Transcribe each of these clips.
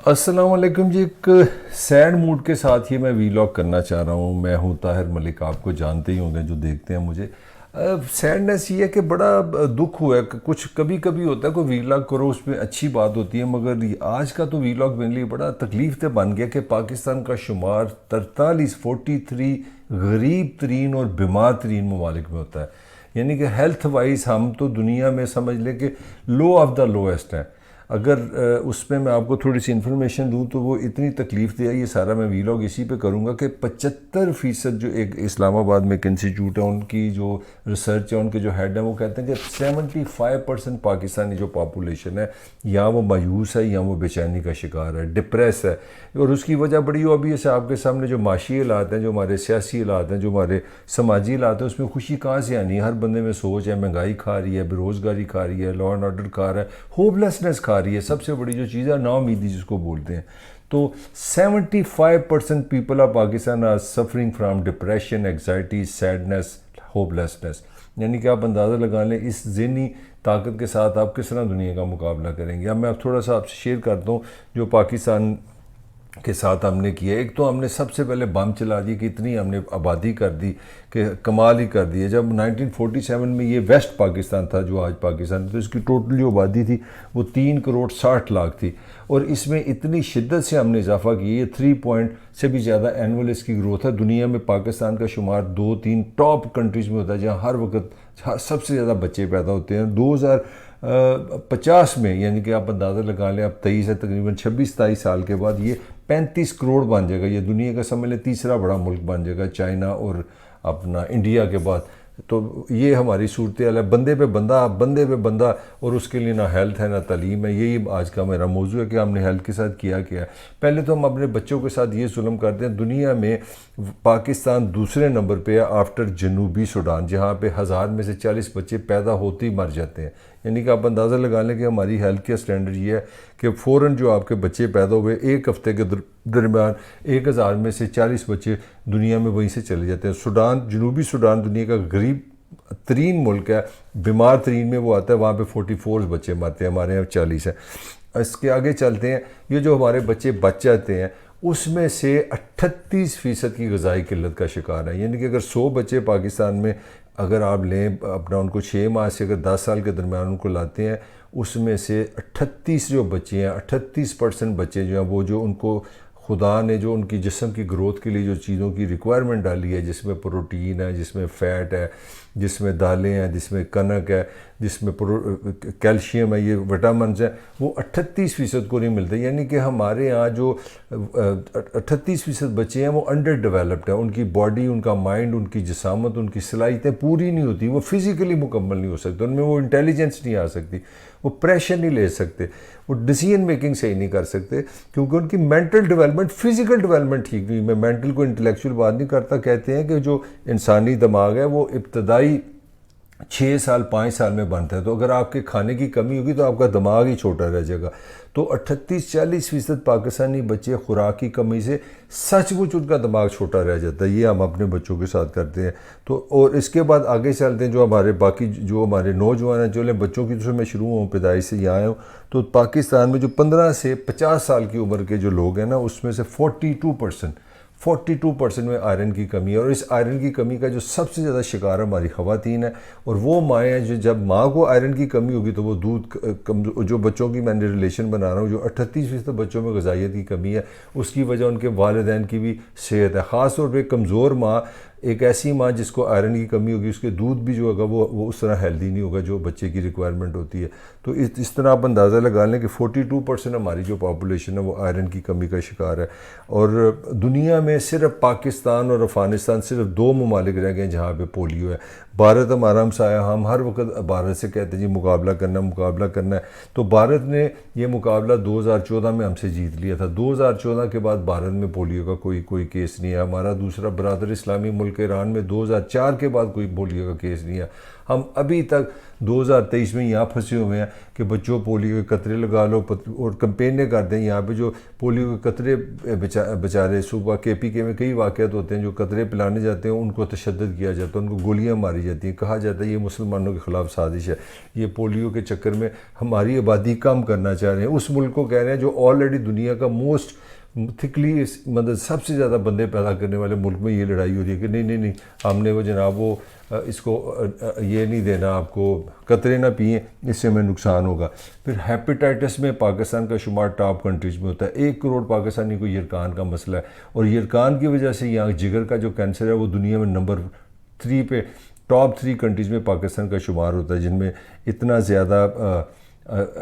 अस्सलाम वालेकुम जी। एक सैड मूड के साथ ये मैं वीलॉग करना चाह रहा हूँ। मैं हूँ ताहिर मलिक, आपको जानते ही होंगे जो देखते हैं मुझे। सैडनेस ये है कि बड़ा दुख हुआ है कि कुछ कभी कभी होता है कोई वीलॉग करो उसमें अच्छी बात होती है, मगर आज का तो वीलॉग मेरे लिए बड़ा तकलीफ से बन गया कि पाकिस्तान का शुमार 43 गरीब तरीन और बीमार तरीन ममालिक में होता है। यानी कि हेल्थ वाइज हम तो दुनिया में समझ लें कि लो ऑफ द लोएस्ट हैं। अगर उसमें मैं आपको थोड़ी सी इन्फॉर्मेशन दूं तो वो इतनी तकलीफ दिया, ये सारा मैं वीलॉग इसी पे करूंगा कि 75% जो एक इस्लामाबाद में एक इंस्टीट्यूट है उनकी जो रिसर्च है, उनके जो हेड हैं वो कहते हैं कि 75% पाकिस्तानी जो पॉपुलेशन है या वो मायूस है या वो बेचैनी का शिकार है, डिप्रेस है। और उसकी वजह बड़ी ऑब्वियस है, आपके सामने जो माशी हालात हैं, जो हमारे सियासी हालात हैं, जो हमारे समाजी हालात हैं, उसमें खुशी कहाँ से आनी है। हर बंदे में सोच है, महंगाई खा रही है, बेरोज़गारी खा रही है, लॉ एंड ऑर्डर खा रहा है, होपलेसनेस खा रही है, सबसे बड़ी जो चीज़ है नाउमीदी जिसको बोलते हैं। तो 75% people of Pakistan are suffering from depression, anxiety, sadness, hopelessness. यानी कि आप अंदाज़ा लगा लें इस ज़हनी ताकत के साथ आप किस तरह दुनिया का मुकाबला करेंगे। अब मैं अब थोड़ा सा आपसे शेयर करता हूँ जो पाकिस्तान के साथ हमने किया। एक तो हमने सबसे पहले बम चला दी कि इतनी हमने आबादी कर दी कि कमाल ही कर दी है। जब 1947 में ये वेस्ट पाकिस्तान था जो आज पाकिस्तान, तो इसकी टोटल जो आबादी थी वो 3 करोड़ 60 लाख थी। और इसमें इतनी शिद्दत से हमने इजाफा किया, ये 3 पॉइंट से भी ज़्यादा एनुअल इसकी ग्रोथ है। दुनिया में पाकिस्तान का शुमार 2-3 टॉप कंट्रीज़ में होता है जहाँ हर वक्त सबसे ज़्यादा बच्चे पैदा होते हैं। 2050 में, यानी कि आप अंदाज़ा लगा लें, अब 23 है, तकरीबन 26-27 साल के बाद ये 35 करोड़ बन जाएगा। ये दुनिया का समझ लें तीसरा बड़ा मुल्क बन जाएगा, चाइना और अपना इंडिया के बाद। तो ये हमारी सूरत हाल है, बंदे पे बंदा, बंदे पे बंदा, और उसके लिए ना हेल्थ है ना तालीम है। यही आज का मेरा मौजू है कि हमने हेल्थ के साथ किया क्या है। पहले तो हम अपने बच्चों के साथ ये जुल्म करते हैं। दुनिया में पाकिस्तान दूसरे नंबर पे है आफ्टर जनूबी सूडान, जहाँ पे 1000 में से 40 बच्चे पैदा होते ही मर जाते हैं। यानी कि आप अंदाज़ा लगा लें कि हमारी हेल्थ केयर स्टैंडर्ड ये है कि फ़ौरन जो आपके बच्चे पैदा हुए एक हफ़्ते के दरमियान 1000 में से 40 बच्चे दुनिया में वहीं से चले जाते हैं। सूडान, जनूबी सूडान दुनिया का गरीब तरीन मुल्क है, बीमार तरीन में वो आता है, वहाँ पे 44 बच्चे मरते हैं, हमारे यहाँ 40 है। इसके आगे चलते हैं, ये जो हमारे बच्चे बच जाते हैं उसमें से 38% की ग़िज़ाई किल्लत का शिकार है। यानी कि अगर 100 बच्चे पाकिस्तान में अगर आप लें अपना, उनको 6 माह से अगर 10 साल के दरमियान उनको लाते हैं, उसमें से 38 जो बच्चे हैं, 38% बच्चे जो हैं वो जो उनको खुदा ने जो उनकी जिस्म की ग्रोथ के लिए जो चीज़ों की रिक्वायरमेंट डाली है, जिसमें प्रोटीन है, जिसमें फ़ैट है, जिसमें दालें हैं, जिसमें कनक है, जिसमें कैल्शियम है, ये विटामिन्स हैं, वो 38% को नहीं मिलते। यानी कि हमारे यहाँ जो 38% बच्चे हैं वो अंडर डेवलप्ड है। उनकी बॉडी, उनका माइंड, उनकी जिसामत, उनकी सलाहियतें पूरी नहीं होती, वो फिज़िकली मुकम्मल नहीं हो सकते, उनमें वो इंटेलिजेंस नहीं आ सकती, वो प्रेशर नहीं ले सकते, वो डिसीजन मेकिंग सही नहीं कर सकते, क्योंकि उनकी मेंटल डेवलपमेंट, फिजिकल डेवलपमेंट ठीक नहीं। मैं मेंटल को इंटेलेक्चुअल बात नहीं करता। कहते हैं कि जो इंसानी दिमाग है वो इब्तदाई 6 साल 5 साल में बनता है। तो अगर आपके खाने की कमी होगी तो आपका दिमाग ही छोटा रह जाएगा। तो 38-40% पाकिस्तानी बच्चे खुराक की कमी से सचमुच उनका दिमाग छोटा रह जाता है। ये हम अपने बच्चों के साथ करते हैं। तो और इसके बाद आगे चलते हैं, जो हमारे बाकी जो हमारे नौजवान हैं, जो बच्चों की तरफ मैं शुरू हूँ, पैदाइश से यहाँ आया हूँ, तो पाकिस्तान में जो 15 से 50 साल की उम्र के जो लोग हैं ना, उसमें से 42% में आयरन की कमी है। और इस आयरन की कमी का जो सबसे ज़्यादा शिकार हमारी ख़वातीन है, और वो माएँ हैं जो जब माँ को आयरन की कमी होगी तो वो दूध जो बच्चों की मैं रिलेशन बना रहा हूँ, जो 38% बच्चों में ग़िज़ाइयत की कमी है, उसकी वजह उनके वालिदैन की भी सेहत है। ख़ास तौर पर कमज़ोर माँ, एक ऐसी माँ जिसको आयरन की कमी होगी, उसके दूध भी जो होगा वो उस तरह हेल्दी नहीं होगा जो बच्चे की रिक्वायरमेंट होती है। तो इस तरह आप अंदाज़ा लगा लें कि 42% हमारी जो पॉपुलेशन है वो आयरन की कमी का शिकार है। और दुनिया में सिर्फ पाकिस्तान और अफ़गानिस्तान, सिर्फ 2 ममालिक रह गए जहाँ पे पोलियो है। भारत हमारा हमसाया, हम हर वक्त भारत से कहते हैं जी मुकाबला करना है। तो भारत ने ये मुकाबला 2014 में हमसे जीत लिया था। 2014 के बाद भारत में पोलियो का कोई केस नहीं है। हमारा दूसरा बरादर इस्लामी मुल्क कि ईरान में 2004 के बाद कोई पोलियो का केस नहीं है। हम अभी तक 2023 में यहाँ फंसे हुए हैं कि बच्चों पोलियो के कतरे लगा लो, और कंपेनें करते हैं यहाँ पे जो पोलियो के कतरे बेचारे सुबह KPK में कई वाक़यात होते हैं, जो कतरे पिलाने जाते हैं उनको तशद्दुद किया जाता है, उनको गोलियाँ मारी जाती हैं, कहा जाता है ये मुसलमानों के ख़िलाफ़ साजिश है, ये पोलियो के चक्कर में हमारी आबादी कम करना चाह रहे हैं। उस मुल्क को कह रहे हैं जो ऑलरेडी दुनिया का मोस्ट थिकली मतलब सबसे ज़्यादा बंदे पैदा करने वाले मुल्क में ये लड़ाई हो रही है कि नहीं नहीं नहीं, हमने वो जनाब वो इसको ये नहीं देना, आपको कतरे ना पिए, इससे हमें नुकसान होगा। फिर हेपेटाइटिस में पाकिस्तान का शुमार टॉप कंट्रीज़ में होता है। 1 करोड़ पाकिस्तानी को यरकान का मसला है, और यरकान की वजह से यहाँ जिगर का जो कैंसर है वो दुनिया में नंबर 3 पे, टॉप 3 कंट्रीज़ में पाकिस्तान का शुमार होता है जिनमें इतना ज़्यादा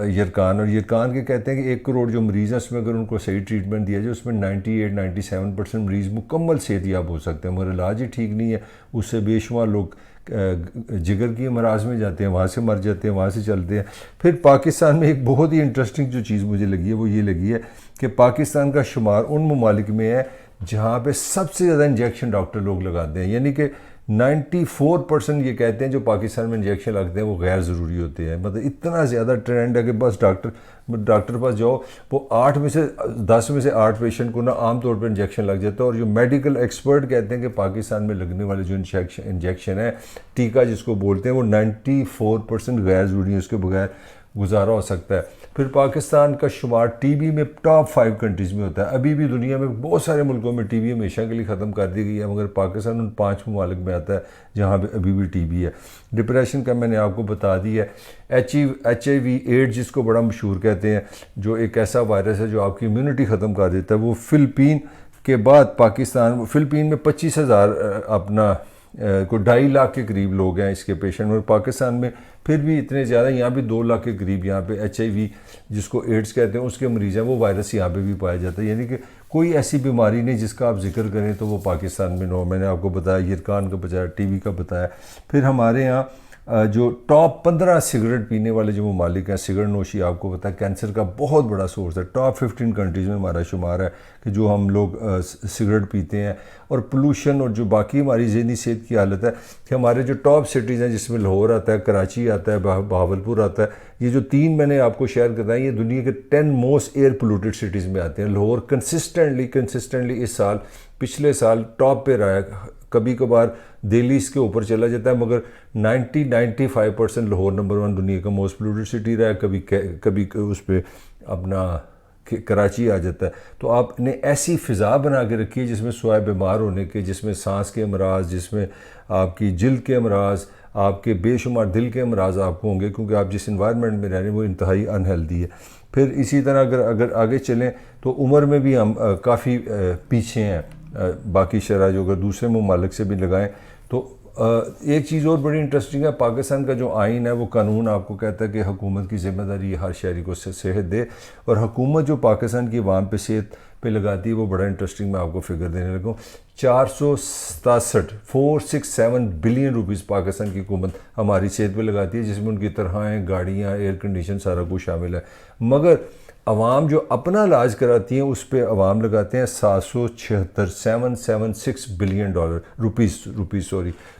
यरकान। और यरकान के कहते हैं कि 1 करोड़ जो मरीज़ हैं उसमें अगर उनको सही ट्रीटमेंट दिया जाए उसमें 98-97% मरीज़ मुकम्मल सेहतियाब हो सकते हैं, मगर इलाज ही ठीक नहीं है, उससे बेशुमार लोग जिगर की अमराज में जाते हैं, वहाँ से मर जाते हैं, वहाँ से चलते हैं। फिर पाकिस्तान में एक बहुत ही इंटरेस्टिंग जो चीज़ मुझे लगी है वो ये लगी है कि पाकिस्तान का शुमार उन ममालिक में है जहाँ पे सबसे ज़्यादा इंजेक्शन डॉक्टर लोग लगाते हैं, यानी कि 94% ये कहते हैं जो पाकिस्तान में इंजेक्शन लगते हैं वो गैर ज़रूरी होते हैं। मतलब इतना ज़्यादा ट्रेंड है कि बस डॉक्टर पास जाओ, वो 8 में से 10 में से 8 पेशेंट को ना आम तौर पर इंजेक्शन लग जाता है। और जो मेडिकल एक्सपर्ट कहते हैं कि पाकिस्तान में लगने वाले जो इंजेक्शन है, टीका जिसको बोलते हैं, वो 94% गैर ज़रूरी है, उसके बगैर गुजारा हो सकता है। फिर पाकिस्तान का शुमार टीबी में टॉप 5 कंट्रीज़ में होता है। अभी भी दुनिया में बहुत सारे मुल्कों में टीबी हमेशा के लिए ख़त्म कर दी गई है, मगर पाकिस्तान उन 5 ममालिक में आता है जहाँ पे अभी भी टीबी है। डिप्रेशन का मैंने आपको बता दी है। HIV एड्स जिसको बड़ा मशहूर कहते हैं, जो एक ऐसा वायरस है जो आपकी इम्यूनिटी ख़त्म कर देता है, वो फ़िलिपीन के बाद फ़िलिपीन में 25,000 अपना को 2.5 लाख के करीब लोग हैं इसके पेशेंट, और पाकिस्तान में फिर भी इतने ज़्यादा, यहाँ भी 2 लाख के करीब यहाँ पे HIV जिसको एड्स कहते हैं उसके मरीज़ हैं, वो वायरस यहाँ पे भी पाया जाता है। यानी कि कोई ऐसी बीमारी नहीं जिसका आप जिक्र करें तो वो पाकिस्तान में ना हो। मैंने आपको बताया यरकान का बताया, TB का बताया। फिर हमारे यहाँ जो टॉप 15 सिगरेट पीने वाले जो ममालिक हैं, सिगरेट नोशी आपको पता है कैंसर का बहुत बड़ा सोर्स है। टॉप 15 कंट्रीज़ में हमारा शुमार है कि जो हम लोग सिगरेट पीते हैं। और पोल्यूशन और जो बाकी हमारी ज़हनी सेहत की हालत है कि हमारे जो टॉप सिटीज़ हैं जिसमें लाहौर आता है, कराची आता है, बहावलपुर आता है, ये जो 3 मैंने आपको शेयर कराए ये दुनिया के 10 मोस्ट एयर पोल्यूटेड सिटीज़ में आते हैं। लाहौर कंसिस्टेंटली इस साल, पिछले साल टॉप पे रहा है। कभी कभार दिल्ली इसके ऊपर चला जाता है, मगर 90-95% लाहौर नंबर 1 दुनिया का मोस्ट पोल्यूटेड सिटी रहा है। कभी उस पर अपना कराची आ जाता है। तो आपने ऐसी फ़िज़ा बना के रखी है जिसमें स्वाय बीमार होने के, जिसमें सांस के अमराज, जिसमें आपकी जिल्द के अमराज, आपके बेशुमार दिल के अमराज आपको होंगे, क्योंकि आप जिस इन्वायरमेंट में रह रहे हैं वो इंतहाई अनहेल्दी है। फिर इसी तरह अगर आगे चलें तो उम्र में भी हम काफ़ी पीछे हैं बाकी शरह जो अगर दूसरे ममालिक से भी लगाएं तो। एक चीज़ और बड़ी इंटरेस्टिंग है, पाकिस्तान का जो आइन है वो कानून आपको कहता है कि हुकूमत की ज़िम्मेदारी हर शहरी को सेहत दे, और हुकूमत जो पाकिस्तान की अवाम पे सेहत पे लगाती है वो बड़ा इंटरेस्टिंग, मैं आपको फिगर देने लगा हूँ। 467 बिलियन रुपीज़ पाकिस्तान की हुकूमत हमारी सेहत पे लगाती है, जिसमें उनकी तरहाएँ, गाड़ियाँ, एयर कंडीशन सारा कुछ शामिल है। मगर अवाम जो अपना इलाज कराती हैं उस पर अवाम लगाते हैं 776 बिलियन रुपीज़।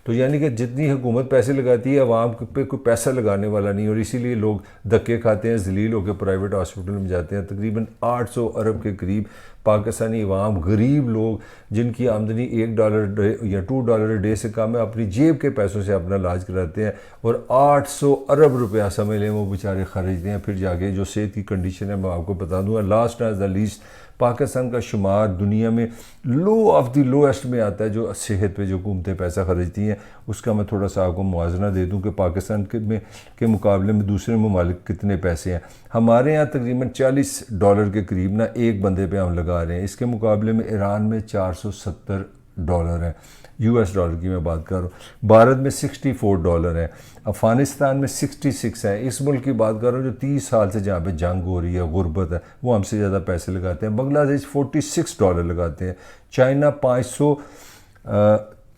तो यानी कि जितनी हुकूमत पैसे लगाती है अवाम पे कोई पैसा लगाने वाला नहीं, और इसीलिए लोग धक्के खाते हैं, जलील होकर प्राइवेट हॉस्पिटल में जाते हैं। तकरीबन 800 अरब के करीब पाकिस्तानी अवाम, गरीब लोग जिनकी आमदनी $1 या $2 डे से कम है, अपनी जेब के पैसों से अपना इलाज कराते हैं, और 800 अरब रुपया समझ लें वो बेचारे खरीदते हैं। फिर जाके जो सेहत की कंडीशन है मैं आपको बता दूंगा। Last as the least Pakistan का शुमार दुनिया में लो ऑफ द लोएस्ट में आता है जो सेहत पे जो हुकूमतें पैसा खर्चती हैं। उसका मैं थोड़ा सा आपको मुआवजा दे दूं कि पाकिस्तान के मुकाबले में दूसरे ममालिक कितने पैसे हैं। हमारे यहाँ तकरीबन $40 के करीब ना एक बंदे पे हम लगा रहे हैं, इसके मुकाबले में ईरान में $470 है, US डॉलर की मैं बात कर रहा हूँ। भारत में $64 है, अफ़गानिस्तान में 66 है। इस मुल्क की बात कर रहा हूँ जो 30 साल से जहाँ पे जंग हो रही है, गुर्बत है, वो हमसे ज़्यादा पैसे लगाते हैं। बांग्लादेश $46 लगाते हैं, चाइना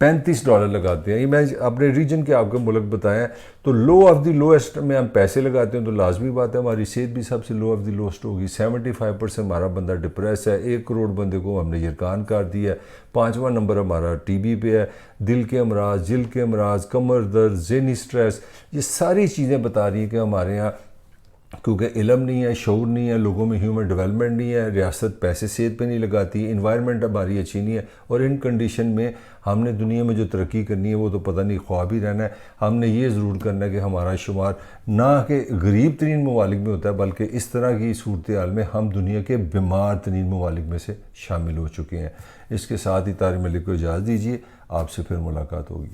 $35 लगाते हैं। ये मैं अपने रीजन के आपको मुल्क बताया, तो लो ऑफ द लोएस्ट में हम पैसे लगाते हैं तो लाजमी बात है हमारी सेहत भी सबसे लो ऑफ द लोएस्ट होगी। 75% हमारा बंदा डिप्रेस है, 1 करोड़ बंदे को हमने यरकान कर दिया है। 5वां नंबर हमारा टीबी पे है। दिल के अमराज, जिल के अमराज, कमर दर्द, ज़हनी स्ट्रेस, ये सारी चीज़ें बता रही हैं कि हमारे यहाँ क्योंकि इल्म नहीं है, शऊर नहीं है, लोगों में ह्यूमन डेवलपमेंट नहीं है, रियासत पैसे सेहत पे नहीं लगाती, इन्वायरमेंट हमारी अच्छी नहीं है, और इन कंडीशन में हमने दुनिया में जो तरक्की करनी है वो तो पता नहीं ख्वाब ही रहना है। हमने ये ज़रूर करना है कि हमारा शुमार ना कि गरीब तरीन ममालिक में होता है, बल्कि इस तरह की सूरत हाल में हम दुनिया के बीमार तरीन ममालिक में से शामिल हो चुके हैं। इसके साथ ही तारिक मलिक को इजाज़त दीजिए, आपसे फिर मुलाकात होगी।